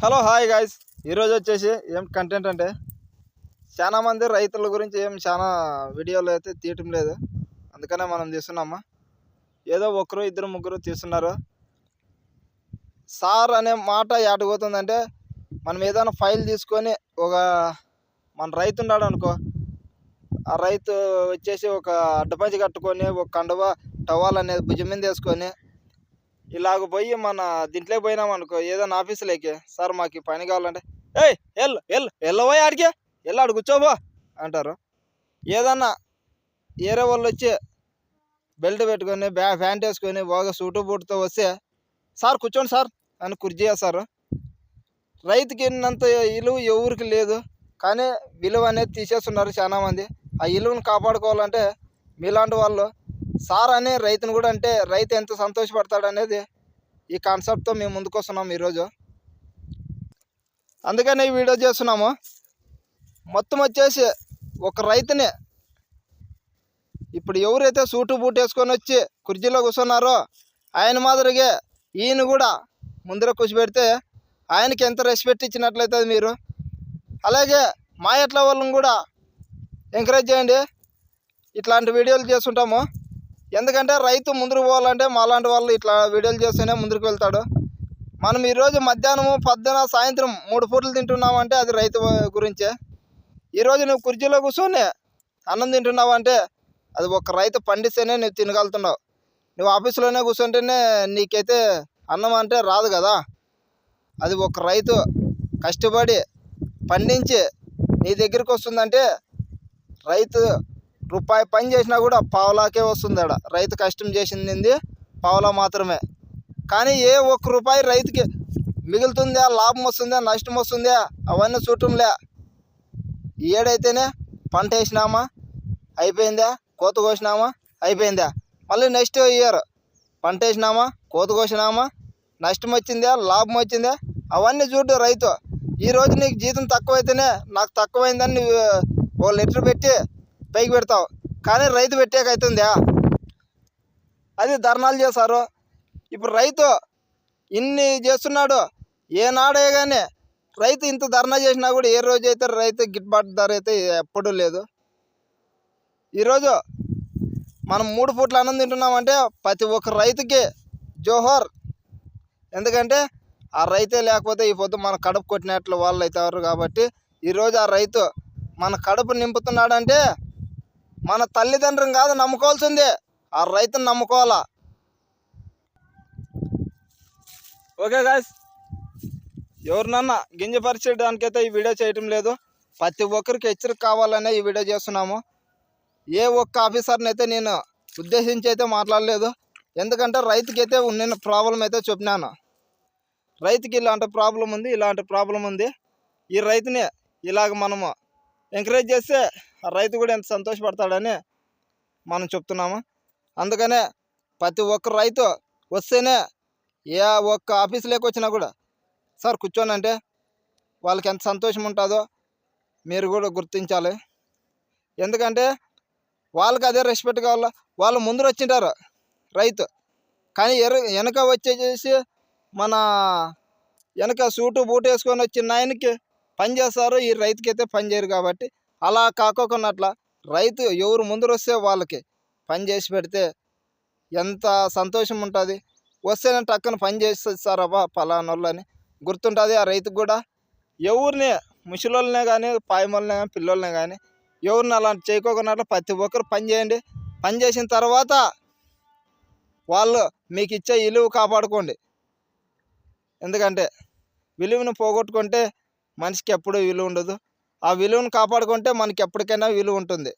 Hello hi guys. ఈరోజు వచ్చేసి ఏం కంటెంట్ అంటే చాలా మంది రైతుల గురించి చాలా వీడియోలు అయితే తీయటం లేదు. అందుకనే మనం తీస్తున్నామా. ఏదో ఒకరు ఇద్దరు ముగ్గురు తీస్తున్నారు. సార్ అనే మాట ఏటపోతుందంటే మనం ఏదైనా ఫైల్ తీసుకొని మన రైతు ఉన్నాడు అనుకో, ఆ రైతు వచ్చేసి ఒక అడ్డపంచి కట్టుకొని ఒక కండువ టవాల్ అనేది భుజం మీద వేసుకొని ఇలాగ పోయి మన దీంట్లోకి పోయినాం అనుకో, ఏదైనా ఆఫీసులోకి, సార్ మాకు ఈ పని కావాలంటే ఏయ్ ఎల్లవోయ్ ఆడికి ఆడు కూర్చోబో అంటారు. ఏదన్నా వేరే వాళ్ళు వచ్చి బెల్ట్ పెట్టుకొని ప్యాంట్ వేసుకొని బాగా సూటు బూటుతో వస్తే సార్ కూర్చోండి సార్ అని కుర్చీ చేస్తారు. రైతుకి ఎన్నంత విలువ ఎవరికి లేదు, కానీ విలువ అనేది తీసేస్తున్నారు చాలామంది. ఆ విలువను కాపాడుకోవాలంటే మీలాంటి వాళ్ళు సార్ అనే రైతును కూడా అంటే రైతు ఎంత సంతోషపడతాడు అనేది ఈ కాన్సెప్ట్తో మేము ముందుకు వస్తున్నాము ఈరోజు. అందుకనే ఈ వీడియో చేస్తున్నాము. మొత్తం వచ్చేసి ఒక రైతుని ఇప్పుడు ఎవరైతే సూటు బూట్ వేసుకొని వచ్చి కుర్చీలో కూర్చున్నారో ఆయన మాదిరిగా ఈయన కూడా ముందర కూర్చోబెడితే ఆయనకి ఎంత రెస్పెక్ట్ ఇచ్చినట్లయితే మీరు. అలాగే మా ఎట్ల వాళ్ళని కూడా ఎంకరేజ్ చేయండి. ఇట్లాంటి వీడియోలు చేస్తుంటాము. ఎందుకంటే రైతు ముందుకు పోవాలంటే మాలాంటి వాళ్ళు ఇట్లా వీడియోలు చేస్తేనే ముందుకు వెళ్తాడు. మనం ఈరోజు మధ్యాహ్నము పొద్దున సాయంత్రం 3 పూటలు తింటున్నామంటే అది రైతు గురించే. ఈరోజు నువ్వు కుర్చీలో కూర్చొని అన్నం తింటున్నావు అంటే అది ఒక రైతు పండిస్తేనే నువ్వు తినగలుగుతున్నావు. నువ్వు ఆఫీసులోనే కూర్చుంటేనే నీకైతే అన్నం అంటే రాదు కదా. అది ఒక రైతు కష్టపడి పండించి నీ దగ్గరికి వస్తుందంటే రైతు రూపాయి పని చేసినా కూడా పావలాకే వస్తుంది. రైతు కష్టం చేసింది పావలా మాత్రమే. కానీ ఏ ఒక్క రూపాయి రైతుకి మిగులుతుందా, లాభం వస్తుందా, నష్టం వస్తుందా అవన్నీ చూడటంలే. ఏడైతేనే పంట వేసినామా అయిపోయిందా, కోత కోసినామా అయిపోయిందా, మళ్ళీ నెక్స్ట్ ఇయర్ పంట వేసినామా కోత కోసినామా, నష్టం వచ్చిందా లాభం వచ్చిందా అవన్నీ చూడు రైతు. ఈరోజు నీకు జీతం తక్కువైతేనే నాకు తక్కువైందని నువ్వు ఓ లెటర్ పెట్టి పైకి పెడతావు, కానీ రైతు పెట్టేకైతుందా? అది ధర్నాలు చేశారు. ఇప్పుడు రైతు ఇన్ని చేస్తున్నాడు, ఏనాడే కానీ రైతు ఇంత ధర్నా చేసినా కూడా ఏ రోజు అయితే రైతు గిట్టుబాటు ధర అయితే ఎప్పుడూ లేదు. ఈరోజు మనం 3 పూట్ల అన్నం తింటున్నామంటే ప్రతి ఒక్క రైతుకి జోహర్. ఎందుకంటే ఆ రైతే లేకపోతే ఈ పొద్దు మన కడుపు కొట్టినట్లు వాళ్ళు అవుతారు. కాబట్టి ఈరోజు ఆ రైతు మన కడుపు నింపుతున్నాడంటే మన తల్లిదండ్రులను కాదు నమ్ముకోవాల్సిందే, ఆ రైతుని నమ్ముకోవాలా. ఓకే గాయ్స్, ఎవరినన్నా గింజపరిచేయడానికైతే ఈ వీడియో చేయటం లేదు. ప్రతి ఒక్కరికి హెచ్చరిక కావాలనే ఈ వీడియో చేస్తున్నాము. ఏ ఒక్క ఆఫీసర్ని అయితే నేను ఉద్దేశించి అయితే మాట్లాడలేదు. ఎందుకంటే రైతుకి అయితే ఉన్న ప్రాబ్లం అయితే చెప్పినాను. రైతుకి ఇలాంటి ప్రాబ్లం ఉంది. ఈ రైతుని ఇలాగ మనము ఎంకరేజ్ చేస్తే ఆ రైతు కూడా ఎంత సంతోషపడతాడని మనం చెప్తున్నాము. అందుకనే ప్రతి ఒక్క రైతు వస్తేనే ఏ ఒక్క ఆఫీసులోకి వచ్చినా కూడా సార్ కూర్చోని అంటే వాళ్ళకి ఎంత సంతోషం ఉంటుందో మీరు కూడా గుర్తించాలి. ఎందుకంటే వాళ్ళకి అదే రెస్పెక్ట్ కావాలా. వాళ్ళు ముందర వచ్చింటారు రైతు, కానీ వెనక వచ్చేసి మన వెనక సూటు బూటు వేసుకొని వచ్చిన ఆయనకి పని చేస్తారు, ఈ రైతుకి అయితే పని చేయరు. కాబట్టి అలా కాకోకున్నట్లా రైతు ఎవరు ముందర వస్తే వాళ్ళకి పని చేసి పెడితే ఎంత సంతోషం ఉంటుంది. వస్తేనే టక్కన పని చేస్తారబ్బా పలానోళ్ళని గుర్తుంటుంది ఆ రైతుకు కూడా. ఎవరిని ముసలోళ్ళనే కానీ పాయమోళ్ళనే కానీ పిల్లోళ్ళనే కానీ ఎవరిని అలాంటి చేయకోకున్నట్లు ప్రతి ఒక్కరు పని చేయండి. పని చేసిన తర్వాత వాళ్ళు మీకు ఇచ్చే విలువ కాపాడుకోండి. ఎందుకంటే విలువను పోగొట్టుకుంటే మనిషికి ఎప్పుడూ విలువ ఉండదు. ఆ విలువను కాపాడుకుంటే మనకి ఎప్పటికైనా విలువ ఉంటుంది.